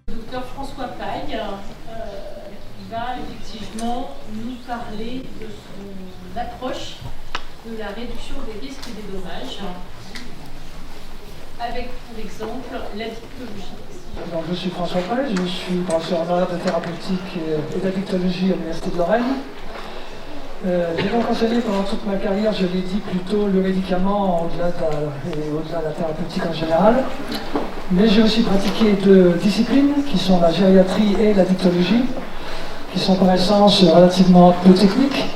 Le docteur François Paille, qui va effectivement nous parler de son approche de la réduction des risques et des dommages, avec pour exemple la dictologie. Donc, je suis François Paille, je suis professeur honoraire de thérapeutique et d'addictologie à l'Université de Lorraine. J'ai donc enseigné pendant toute ma carrière, je l'ai dit, plutôt le médicament au-delà de la thérapeutique en général. Mais j'ai aussi pratiqué deux disciplines qui sont la gériatrie et la dictologie, qui sont par essence relativement peu techniques,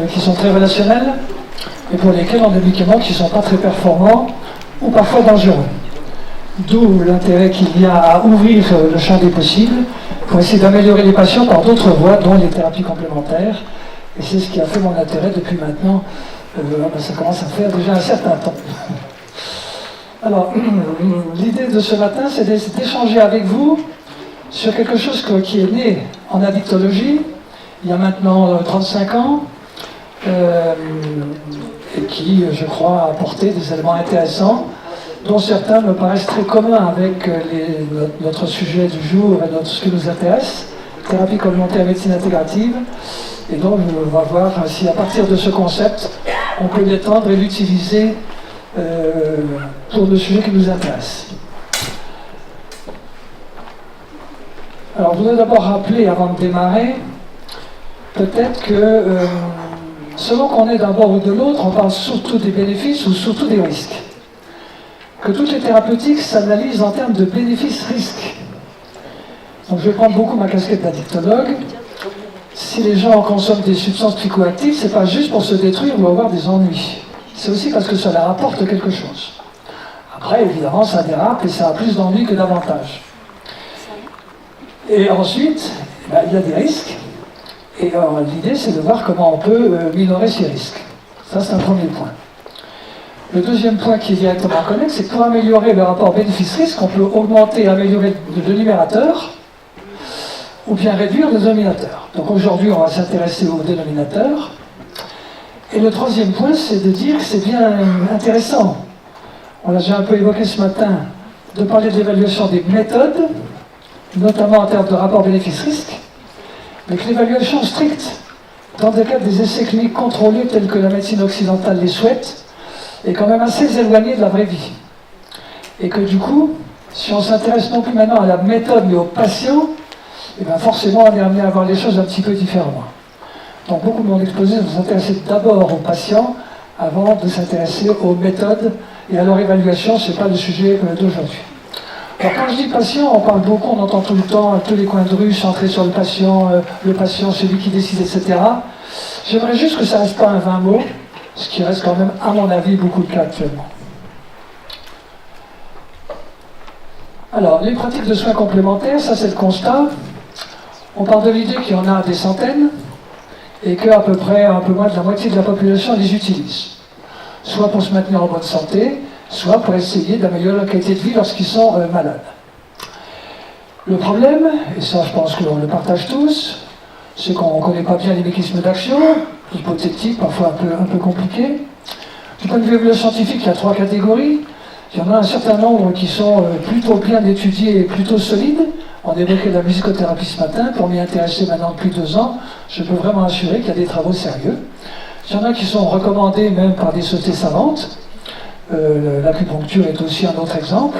qui sont très relationnelles et pour lesquelles on a des médicaments qui ne sont pas très performants ou parfois dangereux. D'où l'intérêt qu'il y a à ouvrir le champ des possibles pour essayer d'améliorer les patients par d'autres voies, dont les thérapies complémentaires. Et c'est ce qui a fait mon intérêt depuis maintenant, ça commence à faire déjà un certain temps. Alors, l'idée de ce matin, c'est d'échanger avec vous sur quelque chose qui est né en addictologie, il y a maintenant 35 ans, et qui, je crois, a apporté des éléments intéressants, dont certains me paraissent très communs avec notre sujet du jour et ce qui nous intéresse, thérapie complémentaire médecine intégrative. Et donc, on va voir si à partir de ce concept, on peut l'étendre et l'utiliser pour le sujet qui nous intéresse. Alors, je voudrais d'abord rappeler, avant de démarrer, peut-être que selon qu'on est d'un bord ou de l'autre, on parle surtout des bénéfices ou surtout des risques. Que toutes les thérapeutiques s'analysent en termes de bénéfices-risques. Donc, je vais prendre beaucoup ma casquette d'addictologue. Si les gens consomment des substances psychoactives, c'est pas juste pour se détruire ou avoir des ennuis. C'est aussi parce que ça leur apporte quelque chose. Après, évidemment, ça dérape et ça a plus d'ennuis que d'avantages. Et ensuite, il y a des risques. Et l'idée, c'est de voir comment on peut minorer ces risques. Ça, c'est un premier point. Le deuxième point qui est directement connexe, c'est que pour améliorer le rapport bénéfice-risque, on peut augmenter et améliorer le numérateur, ou bien réduire le dénominateur. Donc aujourd'hui, on va s'intéresser au dénominateur. Et le troisième point, c'est de dire que c'est bien intéressant, on l'a déjà un peu évoqué ce matin, de parler de l'évaluation des méthodes, notamment en termes de rapport bénéfice-risque, mais que l'évaluation stricte, dans le cadre des essais cliniques contrôlés tels que la médecine occidentale les souhaite, est quand même assez éloignée de la vraie vie. Et que du coup, si on s'intéresse non plus maintenant à la méthode, mais aux patients, et bien forcément, on est amené à voir les choses un petit peu différemment. Donc beaucoup de mon exposé va s'intéresser d'abord aux patients avant de s'intéresser aux méthodes et à leur évaluation, ce n'est pas le sujet d'aujourd'hui. Alors quand je dis patient, on parle beaucoup, on entend tout le temps, à tous les coins de rue, centré sur le patient, celui qui décide, etc. J'aimerais juste que ça ne reste pas un 20 mots, ce qui reste quand même, à mon avis, beaucoup de cas actuellement. Alors, les pratiques de soins complémentaires, ça c'est le constat. On parle de l'idée qu'il y en a des centaines et qu'à peu près un peu moins de la moitié de la population les utilise. Soit pour se maintenir en bonne santé, soit pour essayer d'améliorer leur qualité de vie lorsqu'ils sont malades. Le problème, et ça je pense qu'on le partage tous, c'est qu'on ne connaît pas bien les mécanismes d'action, hypothétiques, parfois un peu compliqués. Du point de vue scientifique, il y a 3 catégories. Il y en a un certain nombre qui sont plutôt bien étudiés et plutôt solides. On évoquait la musicothérapie ce matin, pour m'y intéresser maintenant depuis 2 ans, je peux vraiment assurer qu'il y a des travaux sérieux. Il y en a qui sont recommandés même par des sociétés savantes. L'acupuncture est aussi un autre exemple.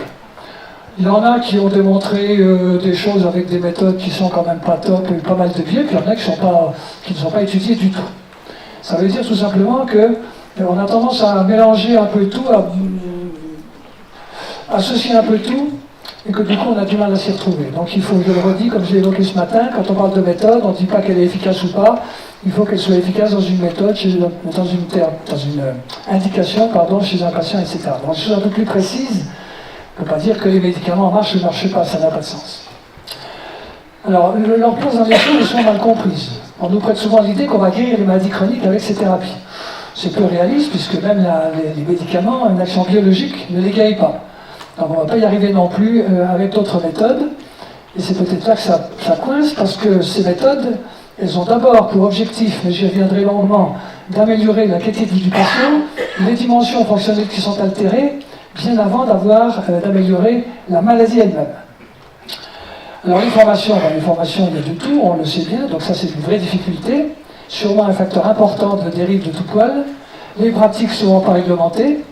Il y en a qui ont démontré des choses avec des méthodes qui sont quand même pas top et pas mal de biais, puis il y en a qui ne sont pas étudiées du tout. Ça veut dire tout simplement qu'on a tendance à mélanger un peu tout, à associer un peu tout, et que du coup on a du mal à s'y retrouver. Donc il faut, je le redis, comme je l'ai évoqué ce matin, quand on parle de méthode, on ne dit pas qu'elle est efficace ou pas, il faut qu'elle soit efficace dans une méthode, dans une indication chez un patient, etc. Donc, une chose un peu plus précise, on ne peut pas dire que les médicaments marchent ou ne marchent pas, ça n'a pas de sens. Alors, leur place dans les choses est souvent mal comprise. On nous prête souvent l'idée qu'on va guérir les maladies chroniques avec ces thérapies. C'est peu réaliste, puisque même les médicaments, une action biologique, ne les guérit pas. Donc on ne va pas y arriver non plus avec d'autres méthodes. Et c'est peut-être là que ça coince, parce que ces méthodes, elles ont d'abord pour objectif, mais j'y reviendrai longuement, d'améliorer la qualité de vie du patient, les dimensions fonctionnelles qui sont altérées, bien avant d'améliorer la maladie elle-même. Alors les formations, il y a de tout, on le sait bien, donc ça c'est une vraie difficulté, sûrement un facteur important de dérive de tout poil. Les pratiques souvent pas réglementées,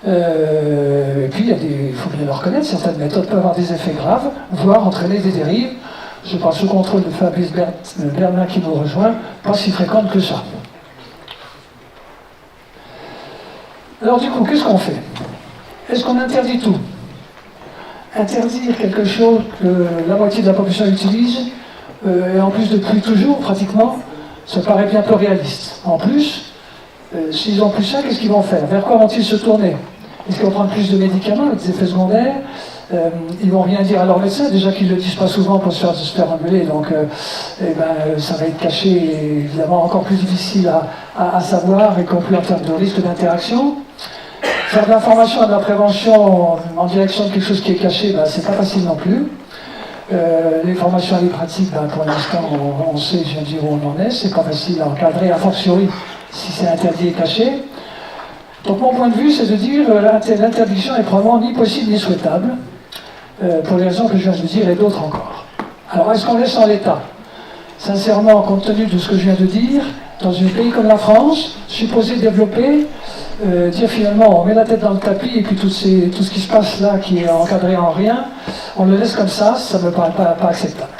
et puis il faut bien le reconnaître, certaines méthodes peuvent avoir des effets graves, voire entraîner des dérives. Je parle sous contrôle de Fabrice Bernard qui nous rejoint, pas si fréquente que ça. Alors du coup, qu'est-ce qu'on fait? Est-ce qu'on interdit tout? Interdire quelque chose que la moitié de la population utilise, et en plus depuis toujours pratiquement, ça paraît bien peu réaliste. En plus, s'ils ont plus ça, qu'est-ce qu'ils vont faire? Vers quoi vont-ils se tourner? Est-ce qu'ils vont prendre plus de médicaments avec des effets secondaires? Ils vont rien dire à leur médecin, déjà qu'ils ne le disent pas souvent pour se faire engueuler, donc ça va être caché et évidemment encore plus difficile à savoir, y compris en termes de risque d'interaction. Faire de l'information et de la prévention en direction de quelque chose qui est caché, c'est pas facile non plus. Les formations et les pratiques, pour l'instant, on sait, je viens de dire où on en est, c'est pas facile à encadrer, a fortiori, si c'est interdit et caché. Donc mon point de vue, c'est de dire que l'interdiction est probablement ni possible ni souhaitable, pour les raisons que je viens de dire et d'autres encore. Alors est-ce qu'on laisse en l'état? Sincèrement, compte tenu de ce que je viens de dire, dans un pays comme la France, supposé développer, dire finalement on met la tête dans le tapis et puis tout ce qui se passe là qui est encadré en rien, on le laisse comme ça ne me paraît pas acceptable.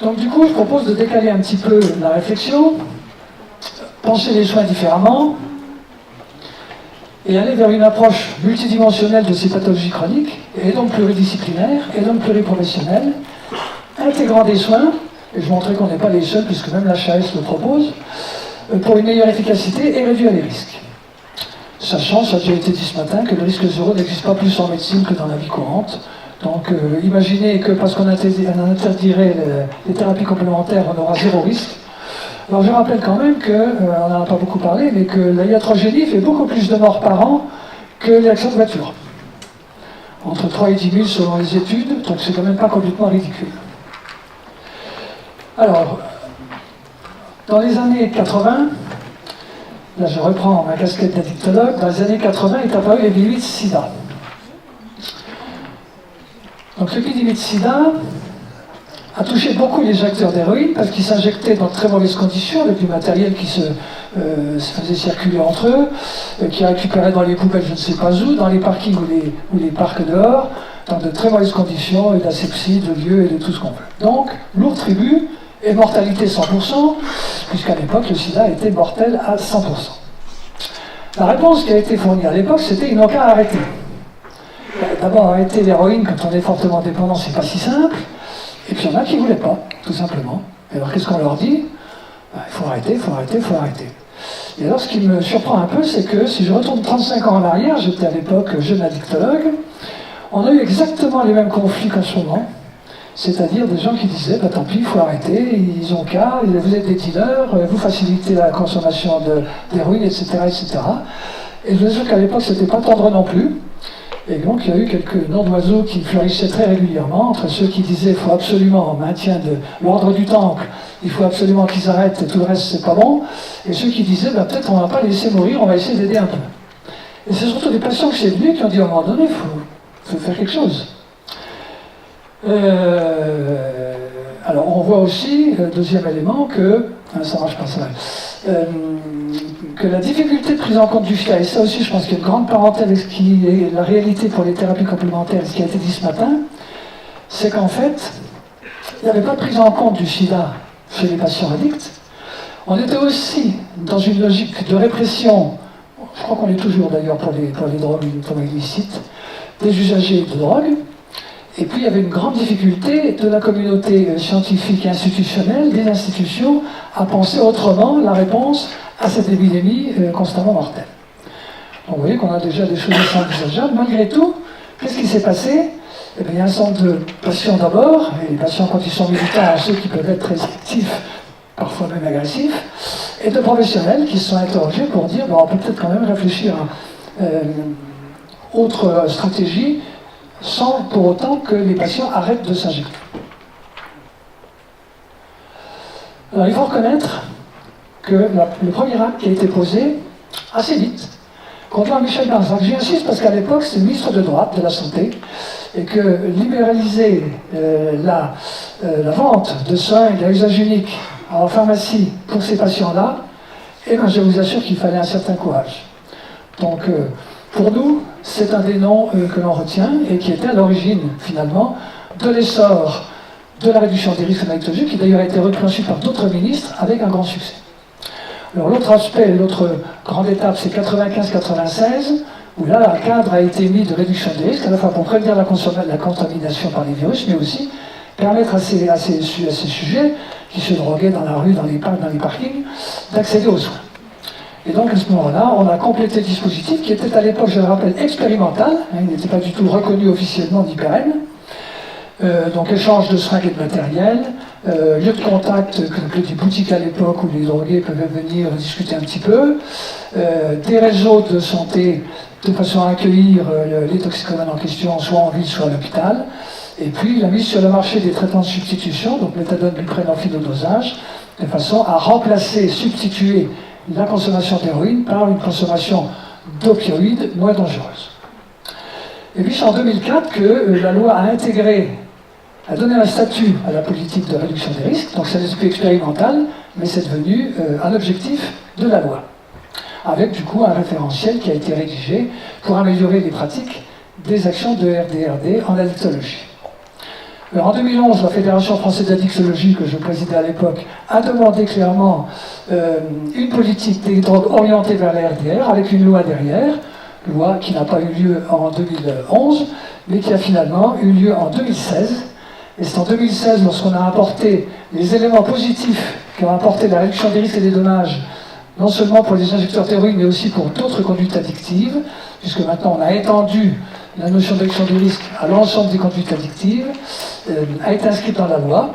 Donc du coup je propose de décaler un petit peu la réflexion, penser les soins différemment et aller vers une approche multidimensionnelle de ces pathologies chroniques et donc pluridisciplinaire et donc pluriprofessionnelle, intégrant des soins, et je montrerai qu'on n'est pas les seuls puisque même la HAS le propose, pour une meilleure efficacité et réduire les risques. Sachant, ça a déjà été dit ce matin, que le risque zéro n'existe pas plus en médecine que dans la vie courante. Donc imaginez que parce qu'on interdirait les thérapies complémentaires, on aura zéro risque. Alors je rappelle quand même on n'en a pas beaucoup parlé, mais que la iatrogénie fait beaucoup plus de morts par an que les accidents de voiture. Entre 3 et 10 000 selon les études, donc c'est quand même pas complètement ridicule. Alors, dans les années 80, là je reprends ma casquette d'addictologue, dans les années 80 est apparu l'épidémie de sida. Donc l'épidémie de sida a touché beaucoup les acteurs d'héroïne parce qu'ils s'injectaient dans de très mauvaises conditions avec du matériel qui se faisait circuler entre eux, qui récupérait dans les poubelles je ne sais pas où, dans les parkings ou les parcs dehors, dans de très mauvaises conditions et d'asepsie, de lieux et de tout ce qu'on veut. Donc, lourd tribut, et mortalité 100%, puisqu'à l'époque, le sida était mortel à 100%. La réponse qui a été fournie à l'époque, c'était ils n'ont qu'à arrêter. D'abord, arrêter l'héroïne quand on est fortement dépendant, c'est pas si simple. Et puis il y en a qui ne voulaient pas, tout simplement. Et alors qu'est-ce qu'on leur dit? Il faut arrêter, il faut arrêter, il faut arrêter. Et alors ce qui me surprend un peu, c'est que si je retourne 35 ans en arrière, j'étais à l'époque jeune addictologue, on a eu exactement les mêmes conflits qu'en ce moment. C'est-à-dire des gens qui disaient, tant pis, il faut arrêter, ils ont qu'à, vous êtes des dealers, vous facilitez la consommation d'héroïne, etc., etc. Et je veux dire qu'à l'époque, c'était pas tendre non plus. Et donc, il y a eu quelques noms d'oiseaux qui fleurissaient très régulièrement, entre ceux qui disaient, il faut absolument, en maintien de l'ordre du temple, il faut absolument qu'ils arrêtent, et tout le reste, c'est pas bon, et ceux qui disaient, peut-être on va pas les laisser mourir, on va essayer d'aider un peu. Et c'est surtout des patients que c'est venu qui ont dit, à un moment donné, il faut faire quelque chose. Alors on voit aussi, deuxième élément, que ça marche pas ça, que la difficulté de prise en compte du sida, et ça aussi je pense qu'il y a une grande parenthèse avec ce qui est la réalité pour les thérapies complémentaires, ce qui a été dit ce matin, c'est qu'en fait, il n'y avait pas de prise en compte du sida chez les patients addicts. On était aussi dans une logique de répression, je crois qu'on est toujours d'ailleurs pour les drogues illicites, des usagers de drogue. Et puis il y avait une grande difficulté de la communauté scientifique et institutionnelle, des institutions, à penser autrement la réponse à cette épidémie constamment mortelle. Donc vous voyez qu'on a déjà des choses assez envisageables. Malgré tout, qu'est-ce qui s'est passé? Eh bien, il y a un centre de patients d'abord, et les patients quand ils sont militants, on sait qu'ils peuvent être très actifs, parfois même agressifs, et de professionnels qui se sont interrogés pour dire on peut peut-être quand même réfléchir à autre stratégie, sans pour autant que les patients arrêtent de s'injecter. Alors il faut reconnaître que le premier acte qui a été posé, assez vite, contre Michel Barzac. J'insiste parce qu'à l'époque, c'est le ministre de droite de la Santé, et que libéraliser la vente de seringues à usage unique en pharmacie pour ces patients-là, eh bien, je vous assure qu'il fallait un certain courage. Donc, pour nous, c'est un des noms que l'on retient et qui était à l'origine, finalement, de l'essor de la réduction des risques méthodologiques, qui d'ailleurs a été repris ensuite par d'autres ministres avec un grand succès. Alors l'autre aspect, l'autre grande étape, c'est 95-96, où là, un cadre a été mis de réduction des risques, à la fois pour prévenir la contamination par les virus, mais aussi permettre à ces sujets qui se droguaient dans la rue, dans les parkings, d'accéder aux soins. Et donc à ce moment-là, on a complété le dispositif qui était à l'époque, je le rappelle, expérimental, il n'était pas du tout reconnu officiellement ni pérenne. Donc échange de seringues et de matériel, lieu de contact, des boutiques à l'époque où les drogués peuvent venir discuter un petit peu, des réseaux de santé de façon à accueillir les toxicomanes en question, soit en ville, soit à l'hôpital, et puis la mise sur le marché des traitements de substitution, donc méthadone, buprène en phylodosage, de façon à remplacer, substituer la consommation d'héroïne par une consommation d'opioïdes moins dangereuse. Et puis c'est en 2004 que la loi a donné un statut à la politique de réduction des risques, donc c'est un esprit expérimental, mais c'est devenu un objectif de la loi, avec du coup un référentiel qui a été rédigé pour améliorer les pratiques des actions de RDRD en addictologie. Alors en 2011, la Fédération française d'addictologie, que je présidais à l'époque, a demandé clairement une politique des drogues orientée vers la RDR, avec une loi derrière, loi qui n'a pas eu lieu en 2011, mais qui a finalement eu lieu en 2016. Et c'est en 2016, lorsqu'on a apporté les éléments positifs qui ont apporté la réduction des risques et des dommages, non seulement pour les injecteurs d'héroïne, mais aussi pour d'autres conduites addictives, puisque maintenant on a étendu la notion d'addiction des risques à l'ensemble des conduites addictives, a été inscrite dans la loi,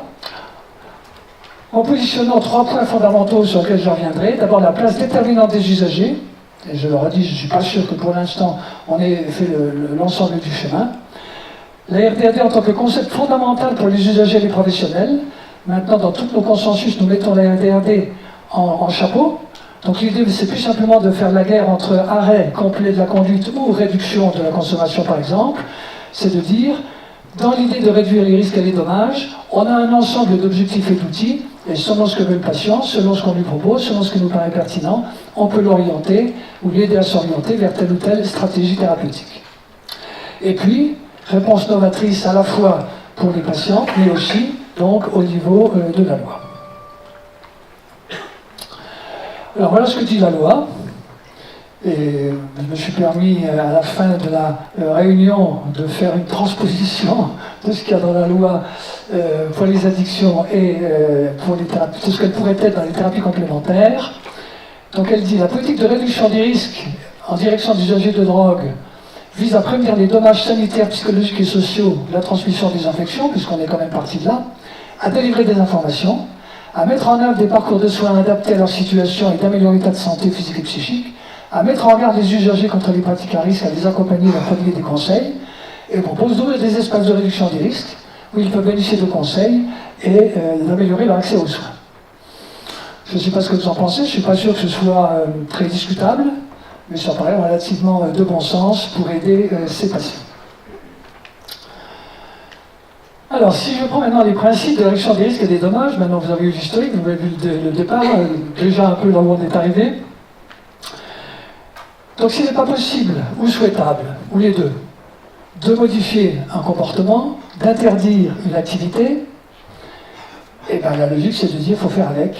en positionnant 3 points fondamentaux sur lesquels je reviendrai. D'abord, la place déterminante des usagers, et je leur ai dit, je ne suis pas sûr que pour l'instant on ait fait l'ensemble du chemin. La RDRD en tant que concept fondamental pour les usagers et les professionnels. Maintenant, dans tous nos consensus, nous mettons la RDRD en chapeau. Donc l'idée, c'est plus simplement de faire la guerre entre arrêt complet de la conduite ou réduction de la consommation, par exemple. C'est de dire, dans l'idée de réduire les risques et les dommages, on a un ensemble d'objectifs et d'outils, et selon ce que veut le patient, selon ce qu'on lui propose, selon ce qui nous paraît pertinent, on peut l'orienter ou l'aider à s'orienter vers telle ou telle stratégie thérapeutique. Et puis, réponse novatrice à la fois pour les patients, mais aussi donc au niveau de la loi. Alors voilà ce que dit la loi. Et je me suis permis à la fin de la réunion de faire une transposition de ce qu'il y a dans la loi pour les addictions et pour les thérapies, tout ce qu'elle pourrait être dans les thérapies complémentaires. Donc elle dit la politique de réduction des risques en direction des usagers de drogue vise à prévenir les dommages sanitaires, psychologiques et sociaux de la transmission des infections, puisqu'on est quand même parti de là, à délivrer des informations, à mettre en œuvre des parcours de soins adaptés à leur situation et d'améliorer l'état de santé physique et psychique, à mettre en garde les usagers contre les pratiques à risque, à les accompagner et à prodiguer des conseils, et propose d'ouvrir des espaces de réduction des risques où ils peuvent bénéficier de conseils et d'améliorer leur accès aux soins. Je ne sais pas ce que vous en pensez, je ne suis pas sûr que ce soit très discutable, mais ça paraît relativement de bon sens pour aider ces patients. Alors, si je prends maintenant les principes de réduction des risques et des dommages, maintenant vous avez eu l'historique, vous avez vu le départ, déjà un peu là où on est arrivé. Donc s'il n'est pas possible, ou souhaitable, ou les deux, de modifier un comportement, d'interdire une activité, et bien la logique c'est de dire qu'il faut faire avec.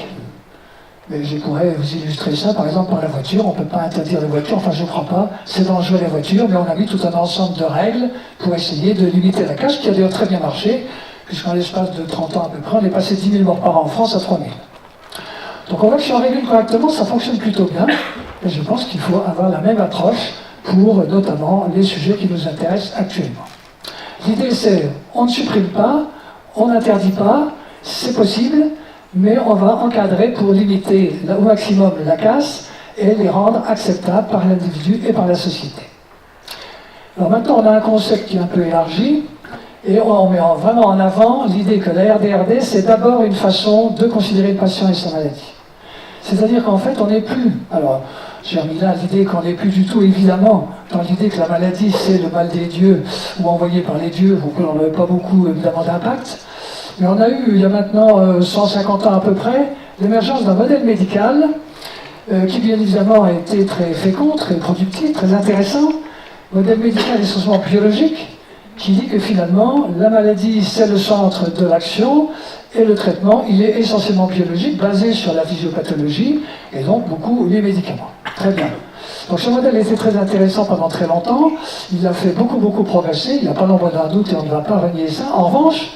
Mais je pourrais vous illustrer ça, par exemple, par la voiture. On ne peut pas interdire les voitures, enfin je ne crois pas, c'est dangereux les voitures, mais on a mis tout un ensemble de règles pour essayer de limiter la casse, qui a d'ailleurs très bien marché, puisqu'en l'espace de 30 ans à peu près, on est passé de 10 000 morts par an en France à 3 000. Donc on voit que si on régule correctement, ça fonctionne plutôt bien, et je pense qu'il faut avoir la même approche pour notamment les sujets qui nous intéressent actuellement. L'idée c'est, on ne supprime pas, on n'interdit pas, c'est possible, mais on va encadrer pour limiter au maximum la casse et les rendre acceptables par l'individu et par la société. Alors maintenant, on a un concept qui est un peu élargi, et on met vraiment en avant l'idée que la RDRD, c'est d'abord une façon de considérer le patient et sa maladie. C'est-à-dire qu'en fait, on n'est plus... Alors, J'ai remis là l'idée qu'on n'est plus du tout, évidemment, dans l'idée que la maladie, c'est le mal des dieux, ou envoyé par les dieux, donc on n'avait pas beaucoup, évidemment, d'impact. Mais on a eu, il y a maintenant 150 ans à peu près, l'émergence d'un modèle médical qui, bien évidemment, a été très fécond, très productif, très intéressant. Modèle médical essentiellement biologique, qui dit que finalement, la maladie, c'est le centre de l'action, et le traitement, il est essentiellement biologique, basé sur la physiopathologie, et donc beaucoup les médicaments. Très bien. Donc ce modèle était très intéressant pendant très longtemps, il a fait beaucoup progresser, il n'y a pas l'ombre d'un doute et on ne va pas renier ça. En revanche,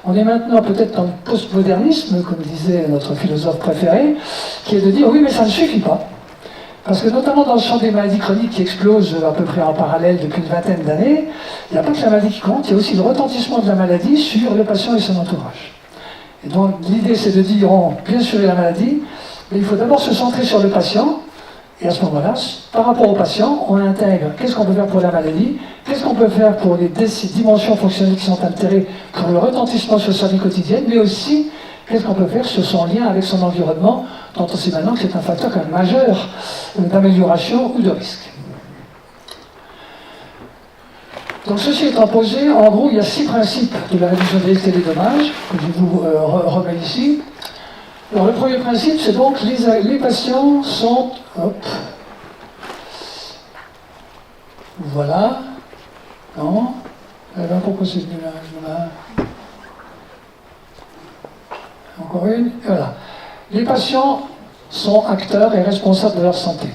on est maintenant peut-être dans le postmodernisme, comme disait notre philosophe préféré, qui est de dire oui mais ça ne suffit pas. Parce que notamment dans le champ des maladies chroniques qui explosent à peu près en parallèle depuis une vingtaine d'années, il n'y a pas que la maladie qui compte, il y a aussi le retentissement de la maladie sur le patient et son entourage. Et donc l'idée c'est de dire, bien sûr il y a la maladie, mais il faut d'abord se centrer sur le patient, et à ce moment-là, par rapport au patient, on intègre qu'est-ce qu'on peut faire pour la maladie, qu'est-ce qu'on peut faire pour les dimensions fonctionnelles qui sont altérées, pour le retentissement sur sa vie quotidienne, mais aussi qu'est-ce qu'on peut faire sur son lien avec son environnement, dont on sait maintenant que c'est un facteur quand même majeur d'amélioration ou de risque. Donc ceci étant posé, en gros, il y a 6 principes de la réduction des risques et des dommages, que je vous remets ici. Alors le premier principe, c'est donc les patients sont... Hop. Voilà. Non. Alors pourquoi c'est venu là? Encore une. Voilà. Les patients sont acteurs et responsables de leur santé.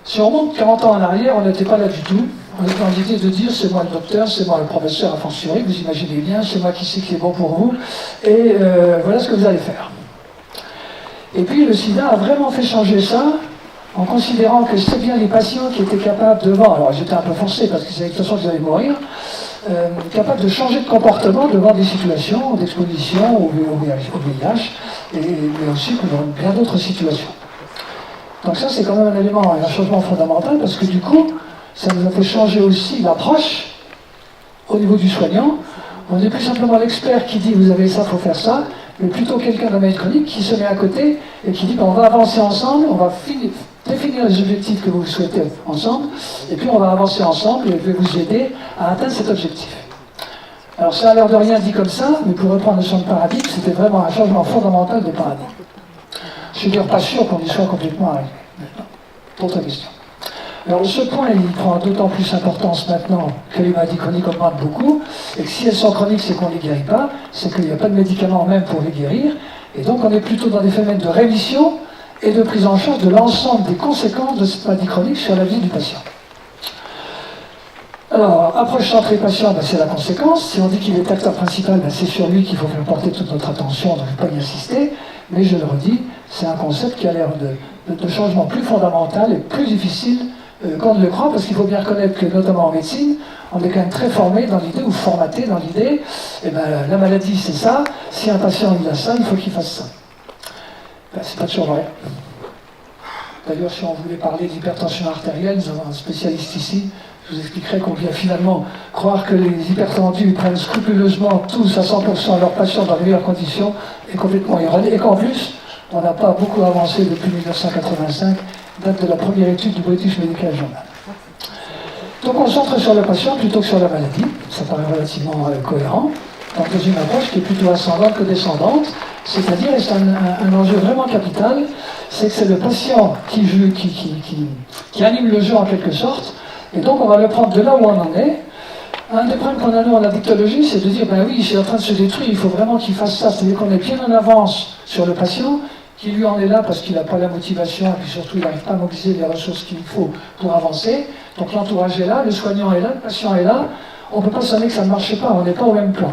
Si on remonte 40 ans en arrière, on n'était pas là du tout. On était dans l'idée de dire c'est moi le docteur, c'est moi le professeur à fortiori, vous imaginez bien, c'est moi qui sais qui est bon pour vous, et voilà ce que vous allez faire. Et puis le sida a vraiment fait changer ça, en considérant que c'était bien les patients qui étaient capables devant, alors j'étais un peu forcé parce qu'ils savaient de toute façon qu'ils allaient mourir, capables de changer de comportement devant des situations d'exposition au VIH, mais aussi dans bien d'autres situations. Donc ça c'est quand même un élément, un changement fondamental, parce que du coup, ça nous a fait changer aussi l'approche au niveau du soignant. On n'est plus simplement l'expert qui dit vous avez ça, il faut faire ça, mais plutôt quelqu'un de la maladie chronique qui se met à côté et qui dit on va avancer ensemble, on va définir les objectifs que vous souhaitez ensemble, et puis on va avancer ensemble et je vais vous aider à atteindre cet objectif. Alors ça a l'air de rien dit comme ça, mais pour reprendre le champ de paradigme, c'était vraiment un changement fondamental de paradigme. Je suis d'ailleurs pas sûr qu'on y soit complètement arrivé. Autre question. Alors ce point, il prend d'autant plus importance maintenant que les maladies chroniques augmentent beaucoup, et que si elles sont chroniques, c'est qu'on ne les guérit pas, c'est qu'il n'y a pas de médicaments même pour les guérir, et donc on est plutôt dans des phénomènes de rémission et de prise en charge de l'ensemble des conséquences de cette maladie chronique sur la vie du patient. Alors, approche centrée patient, c'est la conséquence. Si on dit qu'il est acteur principal, c'est sur lui qu'il faut faire porter toute notre attention, donc je ne vais pas y insister, mais je le redis, c'est un concept qui a l'air de changement plus fondamental et plus difficile qu'on ne le croit, parce qu'il faut bien reconnaître que, notamment en médecine, on est quand même très formé dans l'idée, ou formaté dans l'idée, la maladie c'est ça, si un patient il a ça, il faut qu'il fasse ça. C'est pas toujours vrai. D'ailleurs, si on voulait parler d'hypertension artérielle, nous avons un spécialiste ici, je vous expliquerai qu'on vient finalement croire que les hypertendus prennent scrupuleusement tous à 100% leurs patients dans les meilleures conditions, est complètement erroné, et qu'en plus, on n'a pas beaucoup avancé depuis 1985, date de la première étude du British Medical Journal. Donc on se centre sur le patient plutôt que sur la maladie, ça paraît relativement cohérent, dans une approche qui est plutôt ascendante que descendante, c'est-à-dire, et c'est un enjeu vraiment capital, c'est que c'est le patient qui anime le jeu en quelque sorte, et donc on va le prendre de là où on en est. Un des problèmes qu'on a nous en addictologie, c'est de dire, ben oui, c'est en train de se détruire, il faut vraiment qu'il fasse ça, c'est-à-dire qu'on est bien en avance sur le patient, qui lui en est là parce qu'il n'a pas la motivation, et puis surtout il n'arrive pas à mobiliser les ressources qu'il faut pour avancer. Donc l'entourage est là, le soignant est là, le patient est là, on ne peut pas sonner que ça ne marche pas, on n'est pas au même plan.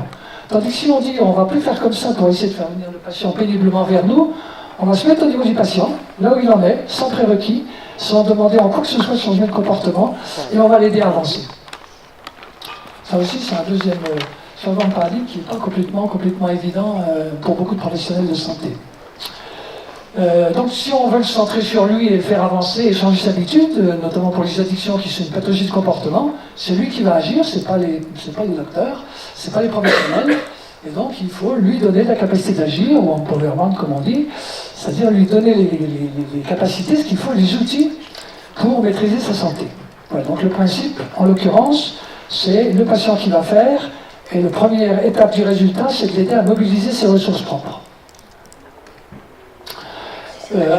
Tandis que si on dit, on ne va plus faire comme ça pour essayer de faire venir le patient péniblement vers nous, on va se mettre au niveau du patient, là où il en est, sans prérequis, sans demander en quoi que ce soit de changement de comportement, et on va l'aider à avancer. Ça aussi, c'est un deuxième changement de paradigme qui n'est pas complètement évident pour beaucoup de professionnels de santé. Donc si on veut se centrer sur lui et le faire avancer et changer ses habitudes, notamment pour les addictions qui sont une pathologie de comportement, c'est lui qui va agir, c'est pas les docteurs, c'est pas les professionnels, et donc il faut lui donner la capacité d'agir, ou empowerment comme on dit, C'est-à-dire lui donner les capacités, ce qu'il faut, les outils pour maîtriser sa santé. Voilà, donc le principe, en l'occurrence, c'est le patient qui va faire, et la première étape du résultat, c'est de l'aider à mobiliser ses ressources propres.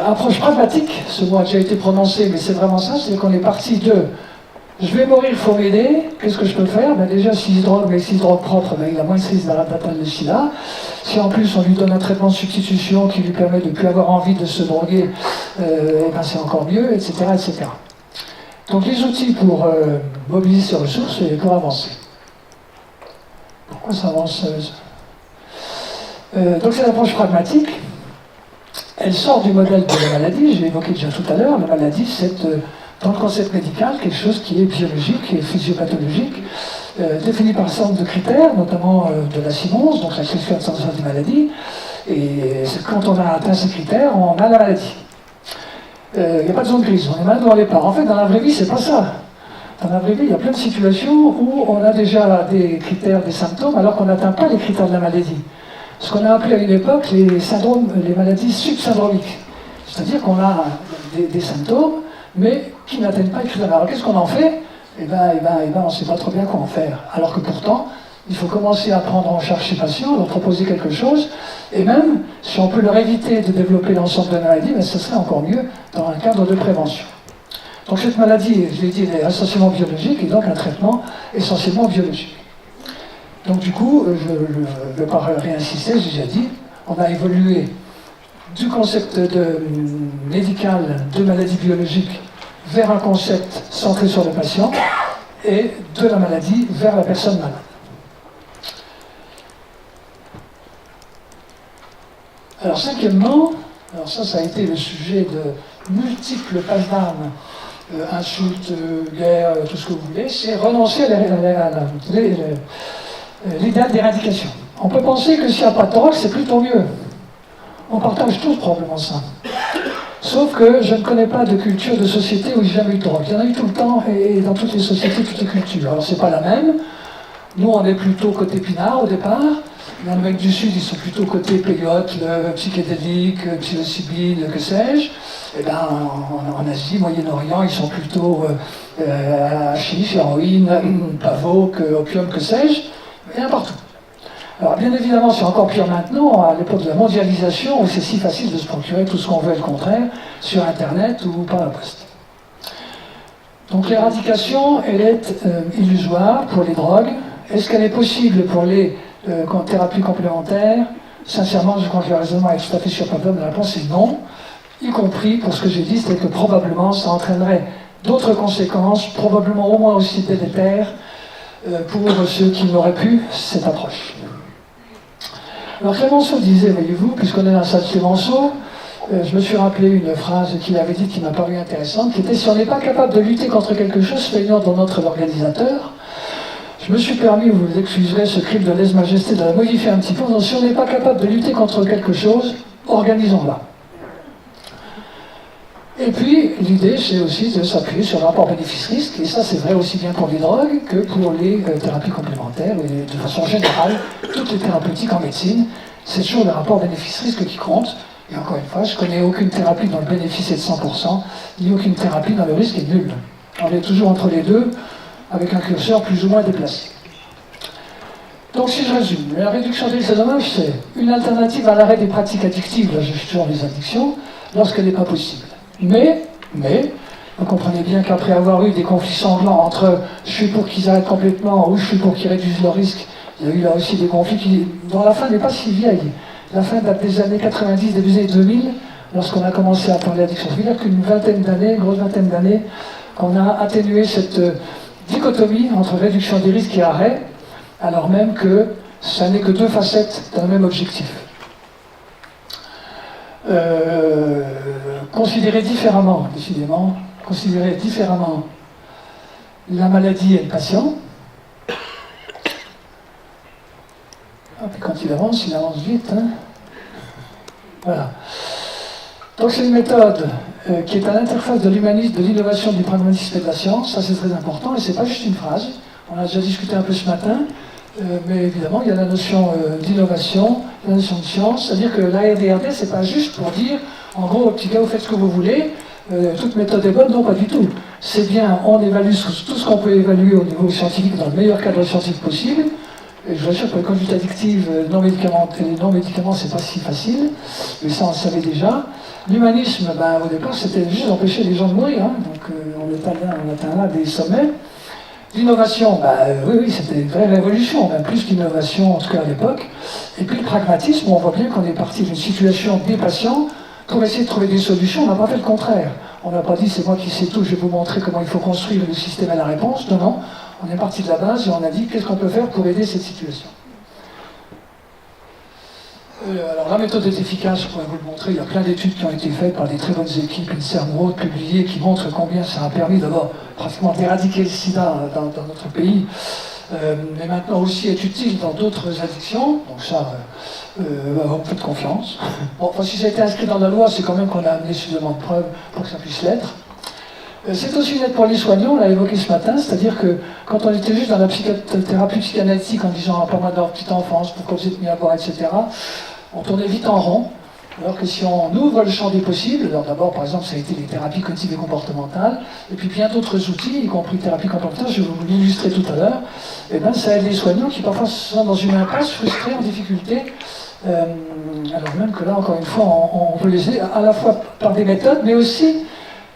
Approche pragmatique, ce mot a déjà été prononcé, mais c'est vraiment ça, c'est qu'on est parti de « je vais mourir, il faut m'aider, qu'est-ce que je peux faire ?» Déjà, s'il se drogue, mais s'il se drogue propre, il a moins de risque d'atteindre le sida. Si en plus on lui donne un traitement de substitution qui lui permet de ne plus avoir envie de se droguer, c'est encore mieux, etc., etc. Donc les outils pour mobiliser ses ressources et pour avancer. Pourquoi ça avance donc c'est l'approche pragmatique. Elle sort du modèle de la maladie, j'ai évoqué déjà tout à l'heure. La maladie, c'est dans le concept médical quelque chose qui est biologique et physiopathologique, défini par un certain nombre de critères, notamment de la CIMONS, donc la classification des maladies. Et quand on a atteint ces critères, on a la maladie. Il n'y a pas de zone grise, on est malade ou on l'est pas. En fait, dans la vraie vie, c'est pas ça. Dans la vraie vie, il y a plein de situations où on a déjà des critères, des symptômes, alors qu'on n'atteint pas les critères de la maladie. Ce qu'on a appelé à une époque les syndromes, les maladies subsyndromiques. C'est-à-dire qu'on a des symptômes, mais qui n'atteignent pas les critères. Alors qu'est-ce qu'on en fait ? On ne sait pas trop bien quoi en faire. Alors que pourtant, il faut commencer à prendre en charge ces patients, leur proposer quelque chose, et même, si on peut leur éviter de développer l'ensemble de la maladie, ce serait encore mieux dans un cadre de prévention. Donc cette maladie, je l'ai dit, elle est essentiellement biologique, et donc un traitement essentiellement biologique. Donc du coup, je ne vais pas réinsister, j'ai déjà dit, on a évolué du concept médical de maladie biologique vers un concept centré sur le patient, et de la maladie vers la personne malade. Alors cinquièmement, ça a été le sujet de multiples pages d'armes, insultes, guerres, tout ce que vous voulez, c'est renoncer à l'idéal d'éradication. On peut penser que s'il n'y a pas de drogue, c'est plutôt mieux. On partage tous probablement ça. Sauf que je ne connais pas de culture de société où il n'y a jamais eu de drogue. Il y en a eu tout le temps, et dans toutes les sociétés, toutes les cultures. Alors c'est pas la même. Nous, on est plutôt côté pinard au départ. Dans le mec du Sud, ils sont plutôt côté péyote, psychédélique, psilocybine, que sais-je. Et bien, en Asie, Moyen-Orient, ils sont plutôt hashish, héroïne, pavoc, opium, que sais-je. Et un partout. Alors, bien évidemment, c'est encore pire maintenant, à l'époque de la mondialisation, où c'est si facile de se procurer tout ce qu'on veut et le contraire, sur Internet ou par la poste. Donc, l'éradication, elle est illusoire pour les drogues. Est-ce qu'elle est possible pour les thérapies complémentaires? Sincèrement, je crois que le raisonnement est tout à fait surprenant. La réponse est non, y compris pour ce que j'ai dit, c'est que probablement ça entraînerait d'autres conséquences, probablement au moins aussi délétères, pour ceux qui n'auraient pu cette approche. Alors Clémenceau disait, voyez-vous, puisqu'on est dans la salle Clémenceau, je me suis rappelé une phrase qu'il avait dite qui m'a paru intéressante, qui était « Si on n'est pas capable de lutter contre quelque chose, feignant dans notre organisateur », je me suis permis, vous excuserez ce crime de lèse-majesté, de la modifier un petit peu, donc si on n'est pas capable de lutter contre quelque chose, organisons-la. Et puis, l'idée, c'est aussi de s'appuyer sur le rapport bénéfice-risque, et ça, c'est vrai aussi bien pour les drogues que pour les thérapies complémentaires, et de façon générale, toutes les thérapeutiques en médecine, c'est toujours le rapport bénéfice-risque qui compte. Et encore une fois, je ne connais aucune thérapie dont le bénéfice est de 100%, ni aucune thérapie dont le risque est nul. On est toujours entre les deux, avec un curseur plus ou moins déplacé. Donc si je résume, la réduction des risques et dommages, c'est une alternative à l'arrêt des pratiques addictives, la gestion des addictions, lorsqu'elle n'est pas possible. Mais, vous comprenez bien qu'après avoir eu des conflits sanglants entre je suis pour qu'ils arrêtent complètement ou je suis pour qu'ils réduisent leur risque, il y a eu là aussi des conflits dont la fin n'est pas si vieille. La fin date des années 90, début des années 2000, lorsqu'on a commencé à parler d'addiction. Ça veut dire qu'une vingtaine d'années, une grosse vingtaine d'années, qu'on a atténué cette dichotomie entre réduction des risques et arrêt, alors même que ça n'est que deux facettes d'un même objectif. Considérer différemment, décidément, considérer différemment la maladie et le patient. Et puis quand il avance vite. Hein. Voilà. Donc c'est une méthode qui est à l'interface de l'humanisme, de l'innovation, du pragmatisme et de la science. Ça c'est très important et c'est pas juste une phrase. On a déjà discuté un peu ce matin, mais évidemment il y a la notion d'innovation la notion de science, c'est-à-dire que la RDRD, c'est pas juste pour dire, en gros, petit gars, vous faites ce que vous voulez, toute méthode est bonne, non, pas du tout. C'est bien, on évalue tout ce qu'on peut évaluer au niveau scientifique dans le meilleur cadre scientifique possible. Et je vous assure que la conduite addictive non médicamentée, les non-médicaments, c'est pas si facile, mais ça on le savait déjà. L'humanisme, au départ, c'était juste d'empêcher les gens de mourir, hein, donc on atteint là des sommets. L'innovation, oui, c'était une vraie révolution, même plus qu'innovation, en tout cas à l'époque. Et puis le pragmatisme, on voit bien qu'on est parti d'une situation des patients pour essayer de trouver des solutions. On n'a pas fait le contraire. On n'a pas dit c'est moi qui sais tout, je vais vous montrer comment il faut construire le système à la réponse. Non, non. On est parti de la base et on a dit qu'est-ce qu'on peut faire pour aider cette situation. Alors la méthode est efficace, je pourrais vous le montrer, il y a plein d'études qui ont été faites par des très bonnes équipes, INSERM ou autres, publiées, qui montrent combien ça a permis d'abord pratiquement d'éradiquer le sida dans notre pays, mais maintenant aussi est utile dans d'autres addictions, donc ça, on peut de confiance. Bon, enfin, si ça a été inscrit dans la loi, c'est quand même qu'on a amené suffisamment de preuves pour que ça puisse l'être. C'est aussi une aide pour les soignants, on l'a évoqué ce matin, c'est-à-dire que quand on était juste dans la thérapie psychanalytique en disant pas mal dans leur petite enfance, pourquoi vous êtes mis à boire, etc., on tournait vite en rond, alors que si on ouvre le champ des possibles, alors d'abord par exemple ça a été les thérapies cognitives et comportementales, et puis bien d'autres outils, y compris thérapie comportementale, je vais vous l'illustrer tout à l'heure, et bien ça aide les soignants qui parfois sont dans une impasse, frustrés, en difficulté, alors même que là encore une fois on peut les aider à la fois par des méthodes, mais aussi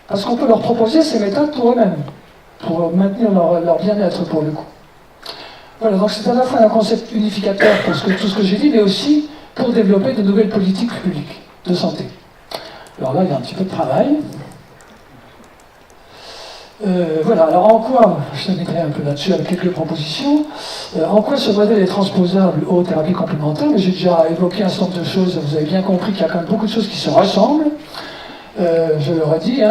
parce qu'on peut leur proposer ces méthodes pour eux-mêmes, pour maintenir leur bien-être pour le coup. Voilà, donc c'est à la fois un concept unificateur pour tout ce que j'ai dit, mais aussi pour développer de nouvelles politiques publiques de santé. Alors là, il y a un petit peu de travail. Voilà, alors en quoi, je terminerai un peu là-dessus avec quelques propositions, en quoi ce modèle est transposable aux thérapies complémentaires, mais j'ai déjà évoqué un certain nombre de choses, vous avez bien compris qu'il y a quand même beaucoup de choses qui se ressemblent. Je le redis,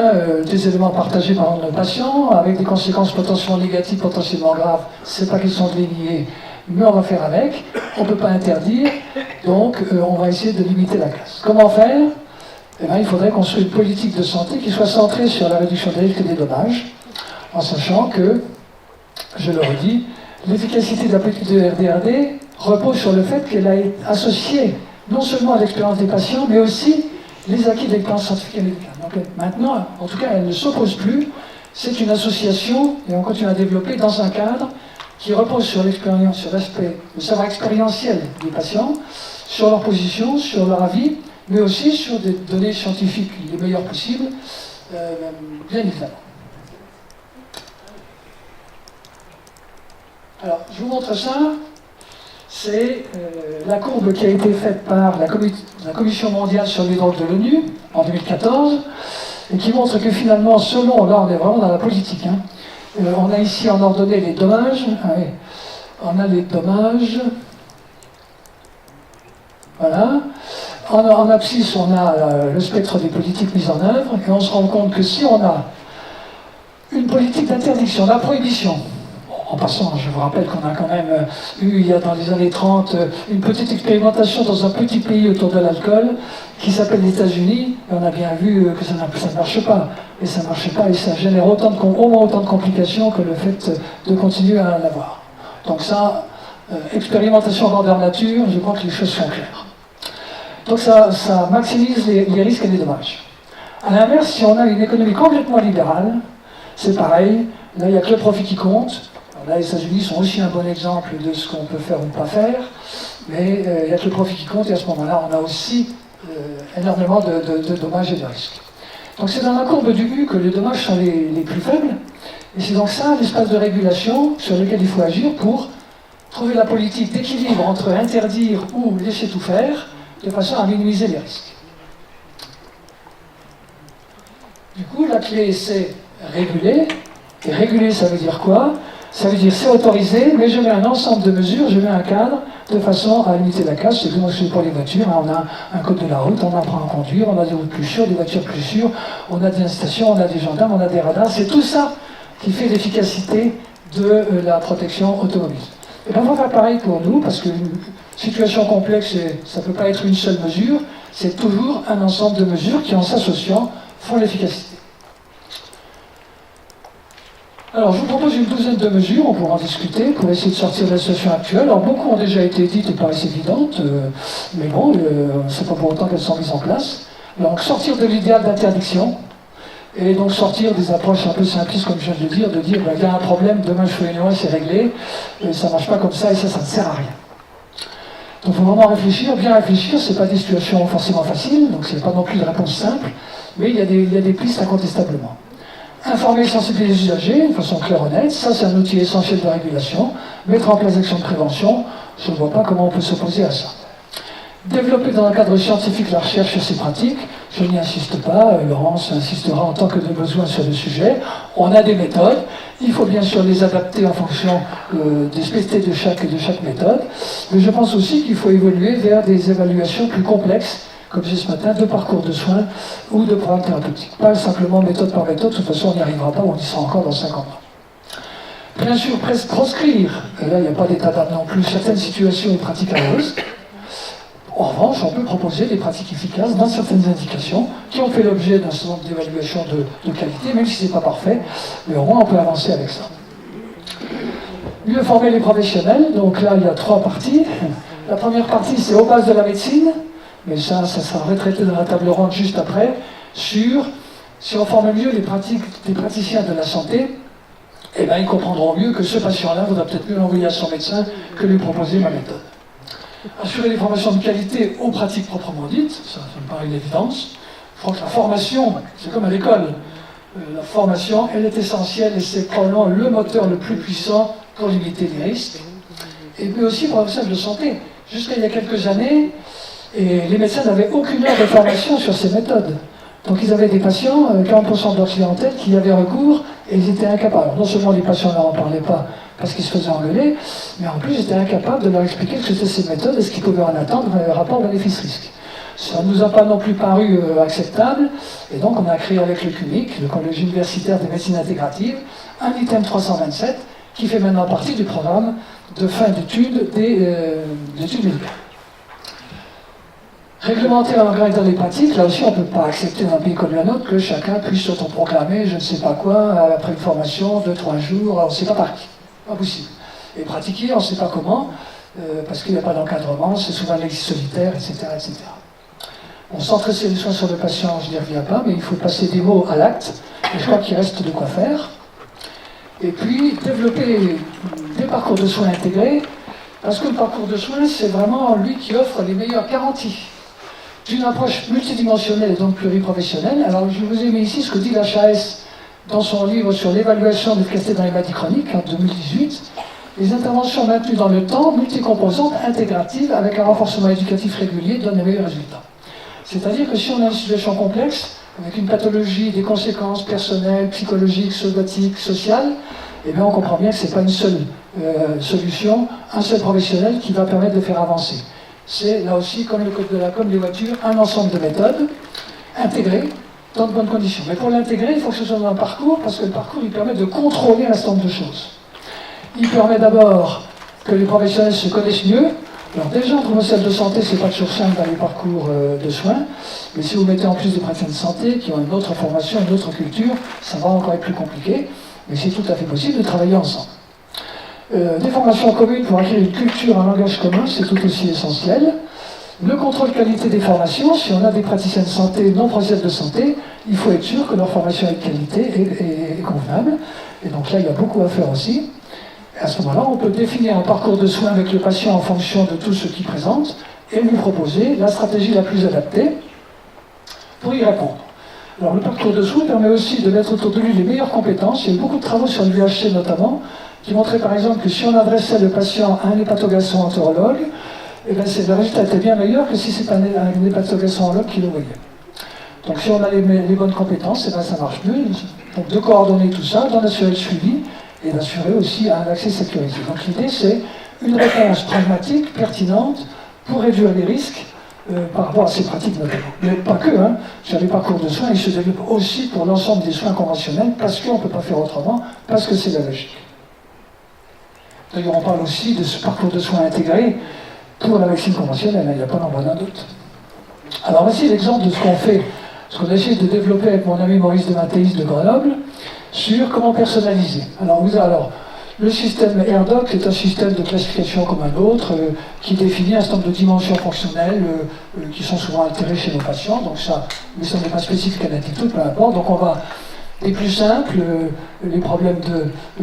des éléments partagés par nos patients, avec des conséquences potentiellement négatives, potentiellement graves, c'est pas question de les nier, mais on va faire avec, on ne peut pas interdire, donc on va essayer de limiter la casse. Comment faire ? Eh bien, il faudrait construire une politique de santé qui soit centrée sur la réduction des risques et des dommages, en sachant que, je le redis, l'efficacité de la politique de RDRD repose sur le fait qu'elle a été associée non seulement à l'expérience des patients, mais aussi les acquis de l'expérience scientifique et médicale. Donc maintenant, en tout cas, elle ne s'oppose plus, c'est une association, et on continue à développer dans un cadre qui repose sur l'expérience, sur l'aspect, le savoir expérientiel des patients, sur leur position, sur leur avis, mais aussi sur des données scientifiques les meilleures possibles, bien évidemment. Alors, je vous montre ça. C'est la courbe qui a été faite par la Commission mondiale sur les drogues de l'ONU en 2014, et qui montre que finalement, selon, là on est vraiment dans la politique, on a ici en ordonnée les dommages, on a les dommages, voilà. En abscisse, on a le spectre des politiques mises en œuvre, et on se rend compte que si on a une politique d'interdiction, la prohibition, en passant, je vous rappelle qu'on a quand même eu, il y a dans les années 30, une petite expérimentation dans un petit pays autour de l'alcool, qui s'appelle les États-Unis, et on a bien vu que ça ne marche pas. Et ça ne marche pas, et ça génère au moins autant de complications que le fait de continuer à en avoir. Donc ça, expérimentation grandeur nature, je crois que les choses sont claires. Donc ça maximise les risques et les dommages. A l'inverse, si on a une économie complètement libérale, c'est pareil, là il n'y a que le profit qui compte. Alors là, les États-Unis sont aussi un bon exemple de ce qu'on peut faire ou ne pas faire, mais il n'y a que le profit qui compte, et à ce moment-là, on a aussi énormément de dommages et de risques. Donc c'est dans la courbe du U que les dommages sont les plus faibles, et c'est donc ça l'espace de régulation sur lequel il faut agir pour trouver la politique d'équilibre entre interdire ou laisser tout faire, de façon à minimiser les risques. Du coup, la clé, c'est réguler. Et réguler, ça veut dire quoi ? Ça veut dire c'est autorisé, mais je mets un ensemble de mesures, je mets un cadre, de façon à limiter la casse. C'est comme pour les voitures, on a un code de la route, on apprend à conduire, on a des routes plus sûres, des voitures plus sûres, on a des incitations, on a des gendarmes, on a des radars. C'est tout ça qui fait l'efficacité de la protection automobile. Et bien, on va faire pareil pour nous, parce qu'une situation complexe, ça ne peut pas être une seule mesure, c'est toujours un ensemble de mesures qui, en s'associant, font l'efficacité. Alors, je vous propose une douzaine de mesures, on pourra en discuter, pour essayer de sortir de la situation actuelle. Alors, beaucoup ont déjà été dites et paraissent évidentes, mais bon, c'est pas pour autant qu'elles sont mises en place. Donc, sortir de l'idéal d'interdiction, et donc sortir des approches un peu simplistes, comme je viens de le dire, de dire, il y a un problème, demain je fais une loi, c'est réglé, et ça ne marche pas comme ça, et ça ne sert à rien. Donc, il faut vraiment réfléchir, bien réfléchir, c'est pas des situations forcément faciles, donc c'est pas non plus de réponse simple, mais il y a des pistes incontestablement. Informer et sensibiliser les usagers de façon claire et honnête, ça c'est un outil essentiel de régulation. Mettre en place des actions de prévention, je ne vois pas comment on peut s'opposer à ça. Développer dans un cadre scientifique la recherche sur ces pratiques, je n'y insiste pas, Laurence insistera en tant que de besoin sur le sujet. On a des méthodes, il faut bien sûr les adapter en fonction des spécificités de chaque méthode, mais je pense aussi qu'il faut évoluer vers des évaluations plus complexes, comme j'ai ce matin, de parcours de soins ou de programmes thérapeutiques. Pas simplement méthode par méthode, de toute façon on n'y arrivera pas, on y sera encore dans 50 ans. Bien sûr, proscrire, et là il n'y a pas d'état d'âme non plus, certaines situations et pratiques à risque. En revanche, on peut proposer des pratiques efficaces dans certaines indications qui ont fait l'objet d'un certain nombre d'évaluations de qualité, même si ce n'est pas parfait, mais au moins on peut avancer avec ça. Mieux former les professionnels, donc là il y a 3 parties. La première partie c'est aux bases de la médecine, mais ça sera retraité dans la table ronde juste après, sur si on forme mieux les praticiens de la santé, eh bien ils comprendront mieux que ce patient-là vaudra peut-être mieux l'envoyer à son médecin que lui proposer ma méthode. Assurer des formations de qualité aux pratiques proprement dites, ça me paraît une évidence. Je crois que la formation, c'est comme à l'école, la formation, elle est essentielle et c'est probablement le moteur le plus puissant pour limiter les risques. Et puis aussi pour les professionnels de santé. Jusqu'à il y a quelques années, les médecins n'avaient aucune heure de formation sur ces méthodes. Donc ils avaient des patients, 40% de leur clientèle, qui y avaient recours et ils étaient incapables. Alors, non seulement les patients ne leur en parlaient pas parce qu'ils se faisaient engueuler, mais en plus ils étaient incapables de leur expliquer ce que c'était ces méthodes et ce qu'ils pouvaient en attendre dans le rapport bénéfice-risque. Ça ne nous a pas non plus paru acceptable, et donc on a créé avec le CUNIC, le Collège universitaire des médecines intégratives, un item 327 qui fait maintenant partie du programme de fin d'études des études médicales. Réglementer la langage dans les pratiques, là aussi on ne peut pas accepter dans un pays comme le nôtre que chacun puisse s'autoproclamer je ne sais pas quoi après une formation de 3 jours, on ne sait pas par qui, pas possible. Et pratiquer on ne sait pas comment, parce qu'il n'y a pas d'encadrement, c'est souvent l'exercice solitaire, etc. etc. On centre les soins sur le patient, je n'y reviens pas, mais il faut passer des mots à l'acte, et je crois qu'il reste de quoi faire. Et puis développer des parcours de soins intégrés, parce que le parcours de soins c'est vraiment lui qui offre les meilleures garanties d'une approche multidimensionnelle et donc pluriprofessionnelle. Alors je vous ai mis ici ce que dit l'HAS dans son livre sur l'évaluation de l'efficacité dans les maladies chroniques en 2018. Les interventions maintenues dans le temps, multicomposantes, intégratives, avec un renforcement éducatif régulier, donnent les meilleurs résultats. C'est-à-dire que si on a une situation complexe, avec une pathologie, des conséquences personnelles, psychologiques, somatiques, sociales, eh bien on comprend bien que ce n'est pas une seule solution, un seul professionnel qui va permettre de faire avancer. C'est là aussi, comme le code de la com, les voitures, un ensemble de méthodes intégrées dans de bonnes conditions. Mais pour l'intégrer, il faut que ce soit dans un parcours, parce que le parcours, il permet de contrôler un certain nombre de choses. Il permet d'abord que les professionnels se connaissent mieux. Alors déjà, entre professionnels de santé, c'est pas toujours simple dans les parcours de soins, mais si vous mettez en plus des praticiens de santé qui ont une autre formation, une autre culture, ça va encore être plus compliqué, mais c'est tout à fait possible de travailler ensemble. Des formations communes pour acquérir une culture, un langage commun, c'est tout aussi essentiel. Le contrôle qualité des formations, si on a des praticiens de santé, non professionnels de santé, il faut être sûr que leur formation est de qualité et convenable. Et donc là, il y a beaucoup à faire aussi. Et à ce moment-là, on peut définir un parcours de soins avec le patient en fonction de tout ce qu'il présente et lui proposer la stratégie la plus adaptée pour y répondre. Alors le parcours de soins permet aussi de mettre autour de lui les meilleures compétences. Il y a eu beaucoup de travaux sur le VHC notamment, qui montrait par exemple que si on adressait le patient à un hépatogastro-entérologue, eh bien, le résultat était bien meilleur que si c'est un hépatogastro-entérologue qui le voyait. Donc si on a les bonnes compétences, eh bien, ça marche mieux. Donc de coordonner tout ça, d'en assurer le suivi et d'assurer aussi un accès sécurisé. Donc l'idée c'est une réponse pragmatique, pertinente, pour réduire les risques par rapport à ces pratiques notamment. Mais pas que, hein. Sur les parcours de soins, ils se développent aussi pour l'ensemble des soins conventionnels, parce qu'on ne peut pas faire autrement, parce que c'est la logique. D'ailleurs, on parle aussi de ce parcours de soins intégré pour la médecine conventionnelle, il n'y a pas d'emploi d'un doute. Alors voici l'exemple de ce qu'on fait, ce qu'on a essayé de développer avec mon ami Maurice de Mathéis de Grenoble, sur comment personnaliser. Alors, le système ERDOC est un système de classification comme un autre qui définit un certain nombre de dimensions fonctionnelles qui sont souvent altérées chez nos patients. Donc ça, mais ça n'est pas spécifique à l'attitude, peu importe. Donc on va des plus simples, les problèmes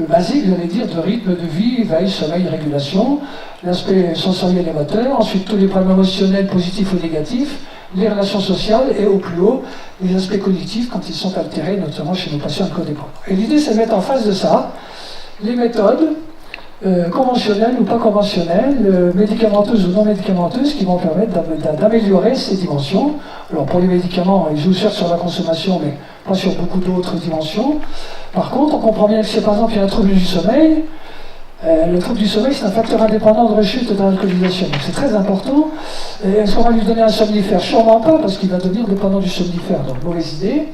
basiques, j'allais dire, de rythme de vie, veille, sommeil, régulation, l'aspect sensoriel et moteur, ensuite tous les problèmes émotionnels positifs ou négatifs, les relations sociales et au plus haut, les aspects cognitifs quand ils sont altérés, notamment chez nos patients codépendants. Et l'idée, c'est de mettre en face de ça les méthodes conventionnelles ou pas conventionnelles, médicamenteuses ou non médicamenteuses, qui vont permettre d'améliorer ces dimensions. Alors pour les médicaments, ils jouent certes sur la consommation, mais pas sur beaucoup d'autres dimensions. Par contre, on comprend bien que si par exemple il y a un trouble du sommeil, le trouble du sommeil, c'est un facteur indépendant de rechute dans l'alcoolisation. Donc c'est très important. Est-ce qu'on va lui donner un somnifère? Sûrement pas, parce qu'il va devenir dépendant du somnifère. Donc mauvaise idée.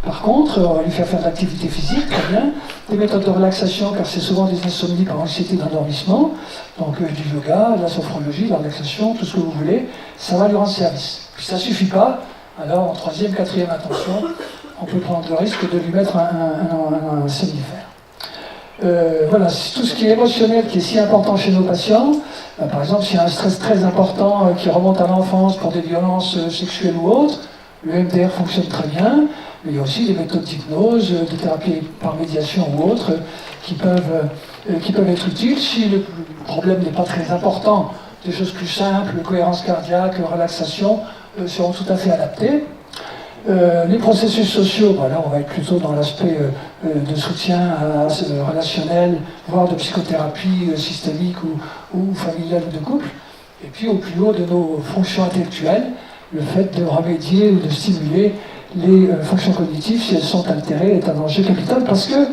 Par contre, on va lui faire de l'activité physique, très bien. Des méthodes de relaxation, car c'est souvent des insomnies par anxiété d'endormissement. Donc du yoga, de la sophrologie, de la relaxation, tout ce que vous voulez. Ça va lui rendre service. Puis ça ne suffit pas. Alors en troisième, quatrième intention, on peut prendre le risque de lui mettre un somnifère. Voilà, tout ce qui est émotionnel, qui est si important chez nos patients, par exemple, s'il y a un stress très important qui remonte à l'enfance pour des violences sexuelles ou autres, le MDR fonctionne très bien, mais il y a aussi des méthodes d'hypnose, de thérapie par médiation ou autres, qui peuvent être utiles. Si le problème n'est pas très important, des choses plus simples, cohérence cardiaque, relaxation, seront tout à fait adaptées. Les processus sociaux, là on va être plutôt dans l'aspect de soutien relationnel, voire de psychothérapie systémique ou familiale ou de couple. Et puis au plus haut de nos fonctions intellectuelles, le fait de remédier ou de stimuler les fonctions cognitives, si elles sont altérées, est un enjeu capital parce que,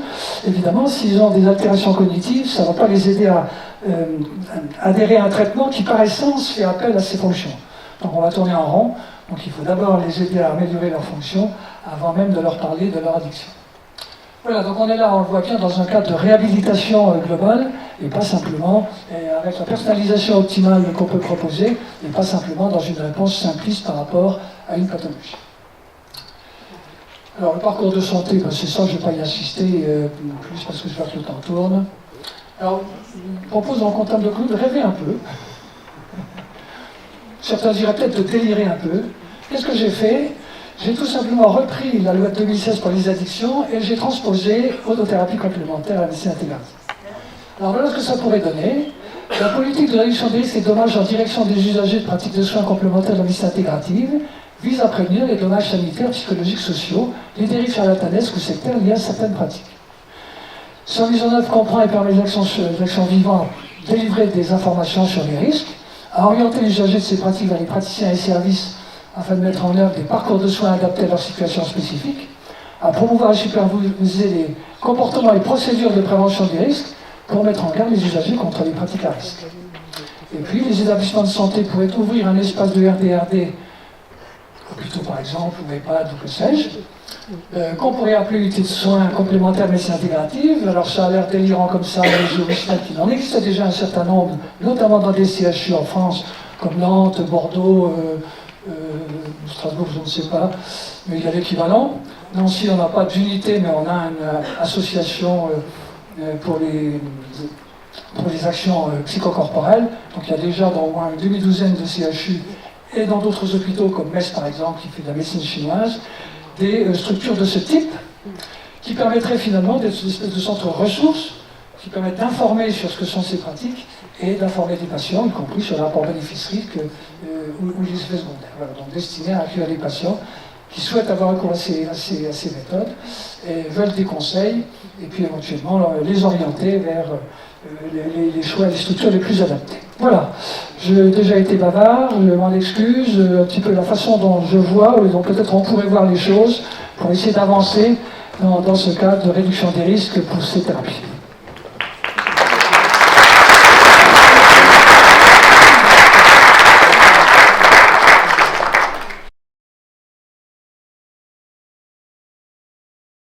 évidemment, s'ils ont des altérations cognitives, ça ne va pas les aider à adhérer à un traitement qui, par essence, fait appel à ces fonctions. Donc on va tourner en rond. Donc il faut d'abord les aider à améliorer leurs fonctions avant même de leur parler de leur addiction. Voilà, donc on est là, on le voit bien, dans un cadre de réhabilitation globale, et pas simplement avec la personnalisation optimale qu'on peut proposer, et pas simplement dans une réponse simpliste par rapport à une pathologie. Alors le parcours de santé, c'est ça, je ne vais pas y insister plus parce que je vois que le temps tourne. Alors, je propose en comptable de clou de rêver un peu. Certains diraient peut-être de délirer un peu. Qu'est-ce que j'ai fait? J'ai tout simplement repris la loi de 2016 pour les addictions et j'ai transposé autothérapie complémentaire à la médecine intégrative. Alors voilà ce que ça pourrait donner. La politique de réduction des risques et dommages en direction des usagers de pratiques de soins complémentaires de la médecine intégrative vise à prévenir les dommages sanitaires, psychologiques, sociaux, les dérives charlatanesques ou sectaires liées à certaines pratiques. Sa mise en œuvre comprend et permet l'action vivante, délivrer des informations sur les risques, à orienter les usagers de ces pratiques vers les praticiens et services afin de mettre en œuvre des parcours de soins adaptés à leur situation spécifique, à promouvoir et superviser les comportements et procédures de prévention des risques pour mettre en garde les usagers contre les pratiques à risque. Et puis, les établissements de santé pourraient ouvrir un espace de RDRD, hôpitaux par exemple, ou EHPAD, ou que sais-je, qu'on pourrait appeler unité de soins complémentaires de médecine intégrative. Alors ça a l'air délirant comme ça, mais je respecte qu'il en existe déjà un certain nombre, notamment dans des CHU en France, comme Nantes, Bordeaux, Strasbourg, je ne sais pas, mais il y a l'équivalent. Nancy, on n'a pas d'unité, mais on a une association pour les actions psychocorporelles. Donc il y a déjà dans au moins une demi-douzaine de CHU et dans d'autres hôpitaux comme Metz par exemple, qui fait de la médecine chinoise, des structures de ce type qui permettraient finalement d'être une espèce de centre ressources qui permettent d'informer sur ce que sont ces pratiques et d'informer des patients, y compris sur le rapport bénéfice-risque ou les effets secondaires. Voilà, donc destinés à accueillir les patients qui souhaitent avoir recours à ces méthodes et veulent des conseils et puis éventuellement les orienter vers les choix et les structures les plus adaptées. Voilà, j'ai déjà été bavard, je m'en excuse, un petit peu la façon dont je vois, ou dont peut-être on pourrait voir les choses pour essayer d'avancer dans ce cadre de réduction des risques pour ces thérapies.